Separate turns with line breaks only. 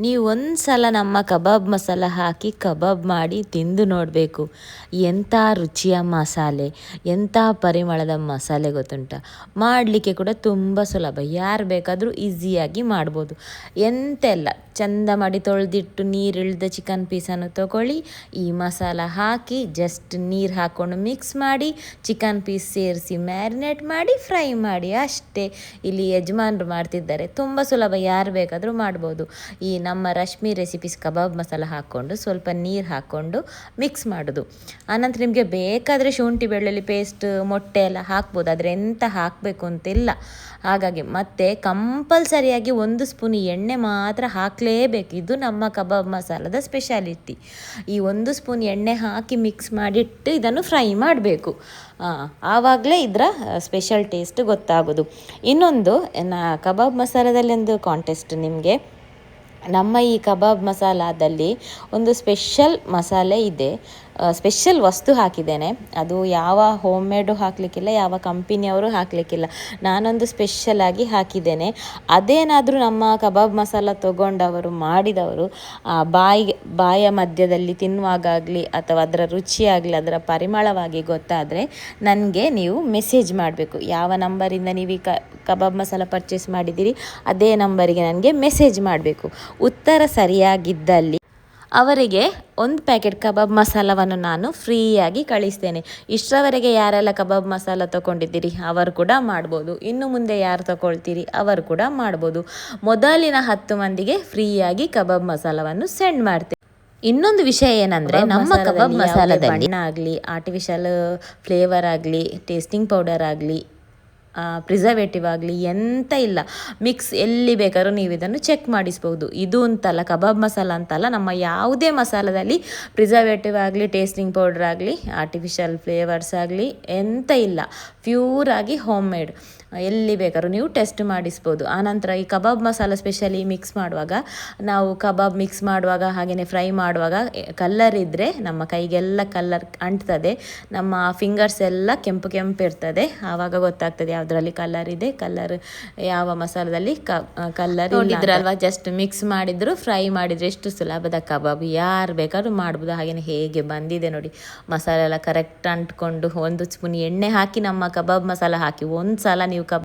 ನೀವು ಒಂದು ಸಲ ನಮ್ಮ ಕಬಾಬ್ ಮಸಾಲ ಹಾಕಿ ಕಬಾಬ್ ಮಾಡಿ ತಿಂದು ನೋಡಬೇಕು. ಎಂಥ ರುಚಿಯ ಮಸಾಲೆ, ಎಂಥ ಪರಿಮಳದ ಮಸಾಲೆ ಗೊತ್ತುಂಟ. ಮಾಡಲಿಕ್ಕೆ ಕೂಡ ತುಂಬ ಸುಲಭ, ಯಾರು ಬೇಕಾದರೂ ಈಸಿಯಾಗಿ ಮಾಡ್ಬೋದು. ಎಂತೆಲ್ಲ ಚಂದ ಮಾಡಿ ತೊಳೆದಿಟ್ಟು ನೀರಿಳಿದ ಚಿಕನ್ ಪೀಸನ್ನು ತಗೊಳ್ಳಿ, ಈ ಮಸಾಲ ಹಾಕಿ ಜಸ್ಟ್ ನೀರು ಹಾಕ್ಕೊಂಡು ಮಿಕ್ಸ್ ಮಾಡಿ ಚಿಕನ್ ಪೀಸ್ ಸೇರಿಸಿ ಮ್ಯಾರಿನೇಟ್ ಮಾಡಿ ಫ್ರೈ ಮಾಡಿ, ಅಷ್ಟೇ. ಇಲ್ಲಿ ಯಜಮಾನ್ರು ಮಾಡ್ತಿದ್ದಾರೆ, ತುಂಬ ಸುಲಭ, ಯಾರು ಬೇಕಾದರೂ ಮಾಡ್ಬೋದು. ಈ ನಮ್ಮ ರಶ್ಮಿ ರೆಸಿಪೀಸ್ ಕಬಾಬ್ ಮಸಾಲ ಹಾಕ್ಕೊಂಡು ಸ್ವಲ್ಪ ನೀರು ಹಾಕ್ಕೊಂಡು ಮಿಕ್ಸ್ ಮಾಡೋದು. ಆನಂತರ ನಿಮಗೆ ಬೇಕಾದರೆ ಶುಂಠಿ ಬೆಳ್ಳುಳ್ಳಿ ಪೇಸ್ಟ್ ಮೊಟ್ಟೆ ಎಲ್ಲ ಹಾಕ್ಬೋದು, ಆದರೆ ಎಂತ ಹಾಕಬೇಕು ಅಂತಿಲ್ಲ. ಹಾಗಾಗಿ ಮತ್ತೆ ಕಂಪಲ್ಸರಿಯಾಗಿ 1 ಸ್ಪೂನ್ ಎಣ್ಣೆ ಮಾತ್ರ ಹಾಕಲೇಬೇಕು. ಇದು ನಮ್ಮ ಕಬಾಬ್ ಮಸಾಲದ ಸ್ಪೆಷಾಲಿಟಿ. ಈ 1 ಸ್ಪೂನ್ ಎಣ್ಣೆ ಹಾಕಿ ಮಿಕ್ಸ್ ಮಾಡಿಟ್ಟು ಇದನ್ನು ಫ್ರೈ ಮಾಡಬೇಕು. ಆವಾಗಲೇ ಇದರ ಸ್ಪೆಷಲ್ ಟೇಸ್ಟ್ ಗೊತ್ತಾಗೋದು. ಇನ್ನೊಂದು ಕಬಾಬ್ ಮಸಾಲದಲ್ಲಿ ಒಂದು ಕಾಂಟೆಸ್ಟ್ ನಿಮಗೆ. ನಮ್ಮ ಈ ಕಬಾಬ್ ಮಸಾಲದಲ್ಲಿ ಒಂದು ಸ್ಪೆಷಲ್ ಮಸಾಲೆ ಇದೆ, ಸ್ಪೆಷಲ್ ವಸ್ತು ಹಾಕಿದ್ದೇನೆ. ಅದು ಯಾವ ಹೋಮ್ ಮೇಡು ಹಾಕಲಿಕ್ಕಿಲ್ಲ, ಯಾವ ಕಂಪನಿಯವರು ಹಾಕಲಿಕ್ಕಿಲ್ಲ, ನಾನೊಂದು ಸ್ಪೆಷಲಾಗಿ ಹಾಕಿದ್ದೇನೆ. ಅದೇನಾದರೂ ನಮ್ಮ ಕಬಾಬ್ ಮಸಾಲ ತಗೊಂಡವರು ಮಾಡಿದವರು ಬಾಯ ಮಧ್ಯದಲ್ಲಿ ತಿನ್ನುವಾಗಲಿ ಅಥವಾ ಅದರ ರುಚಿಯಾಗಲಿ ಅದರ ಪರಿಮಳವಾಗಿ ಗೊತ್ತಾದರೆ ನನಗೆ ನೀವು ಮೆಸೇಜ್ ಮಾಡಬೇಕು. ಯಾವ ನಂಬರಿಂದ ನೀವು ಈ ಕಬಾಬ್ ಮಸಾಲ ಪರ್ಚೇಸ್ ಮಾಡಿದ್ದೀರಿ ಅದೇ ನಂಬರಿಗೆ ನನಗೆ ಮೆಸೇಜ್ ಮಾಡಬೇಕು. ಉತ್ತರ ಸರಿಯಾಗಿದ್ದಲ್ಲಿ ಅವರಿಗೆ 1 ಪ್ಯಾಕೆಟ್ ಕಬಾಬ್ ಮಸಾಲವನ್ನು ನಾನು ಫ್ರೀಯಾಗಿ ಕಳಿಸ್ತೇನೆ. ಇಷ್ಟರವರೆಗೆ ಯಾರೆಲ್ಲ ಕಬಾಬ್ ಮಸಾಲ ತೊಗೊಂಡಿದ್ದೀರಿ ಅವರು ಕೂಡ ಮಾಡ್ಬೋದು, ಇನ್ನು ಮುಂದೆ ಯಾರು ತೊಗೊಳ್ತೀರಿ ಅವರು ಕೂಡ ಮಾಡ್ಬೋದು. ಮೊದಲಿನ 10 ಮಂದಿಗೆ ಫ್ರೀಯಾಗಿ ಕಬಾಬ್ ಮಸಾಲವನ್ನು ಸೆಂಡ್ ಮಾಡ್ತೇನೆ. ಇನ್ನೊಂದು ವಿಷಯ ಏನಂದರೆ, ನಮ್ಮ ಕಬಾಬ್ ಮಸಾಲದಲ್ಲಿ ಬಣ್ಣ ಆಗಲಿ, ಆರ್ಟಿಫಿಷಿಯಲ್ ಫ್ಲೇವರ್ ಆಗಲಿ, ಟೇಸ್ಟಿಂಗ್ ಪೌಡರ್ ಆಗಲಿ, ಪ್ರಿಸರ್ವೇಟಿವ್ ಆಗಲಿ ಎಂತ ಇಲ್ಲ. ಮಿಕ್ಸ್ ಎಲ್ಲಿ ಬೇಕಾದ್ರೂ ನೀವು ಇದನ್ನು ಚೆಕ್ ಮಾಡಿಸ್ಬೋದು. ಇದು ಅಂತಲ್ಲ, ಕಬಾಬ್ ಮಸಾಲ ಅಂತಲ್ಲ, ನಮ್ಮ ಯಾವುದೇ ಮಸಾಲದಲ್ಲಿ ಪ್ರಿಸರ್ವೇಟಿವ್ ಆಗಲಿ, ಟೇಸ್ಟಿಂಗ್ ಪೌಡರ್ ಆಗಲಿ, ಆರ್ಟಿಫಿಷಿಯಲ್ ಫ್ಲೇವರ್ಸ್ ಆಗಲಿ ಎಂತ ಇಲ್ಲ. ಪ್ಯೂರಾಗಿ ಹೋಮ್ ಮೇಡ್, ಎಲ್ಲಿ ಬೇಕಾದ್ರೂ ನೀವು ಟೆಸ್ಟ್ ಮಾಡಿಸ್ಬೋದು. ಆನಂತರ ಈ ಕಬಾಬ್ ಮಸಾಲ ಸ್ಪೆಷಲಿ ಮಿಕ್ಸ್ ಮಾಡುವಾಗ, ನಾವು ಕಬಾಬ್ ಮಿಕ್ಸ್ ಮಾಡುವಾಗ ಹಾಗೆಯೇ ಫ್ರೈ ಮಾಡುವಾಗ ಕಲ್ಲರ್ ಇದ್ದರೆ ನಮ್ಮ ಕೈಗೆಲ್ಲ ಕಲ್ಲರ್ ಅಂಟ್ತದೆ, ನಮ್ಮ ಫಿಂಗರ್ಸ್ ಎಲ್ಲ ಕೆಂಪು ಕೆಂಪು ಇರ್ತದೆ. ಆವಾಗ ಗೊತ್ತಾಗ್ತದೆ ಯಾವುದರಲ್ಲಿ ಕಲರ್ ಇದೆ, ಕಲರ್ ಯಾವ ಮಸಾಲದಲ್ಲಿ ಕಲ್ಲರ್ ನೋಡಿದ್ರಲ್ವ. ಜಸ್ಟ್ ಮಿಕ್ಸ್ ಮಾಡಿದ್ರು ಫ್ರೈ ಮಾಡಿದರೆ ಎಷ್ಟು ಸುಲಭದ ಕಬಾಬ್, ಯಾರು ಬೇಕಾದ್ರೂ ಮಾಡ್ಬೋದು. ಹಾಗೆಯೇ ಹೇಗೆ ಬಂದಿದೆ ನೋಡಿ, ಮಸಾಲೆ ಎಲ್ಲ ಕರೆಕ್ಟ್ ಅಂಟ್ಕೊಂಡು 1 ಸ್ಪೂನ್ ಎಣ್ಣೆ ಹಾಕಿ ನಮ್ಮ ಕಬಾಬ್ ಮಸಾಲ ಹಾಕಿ ಒಂದು ಸಲ ನೀವು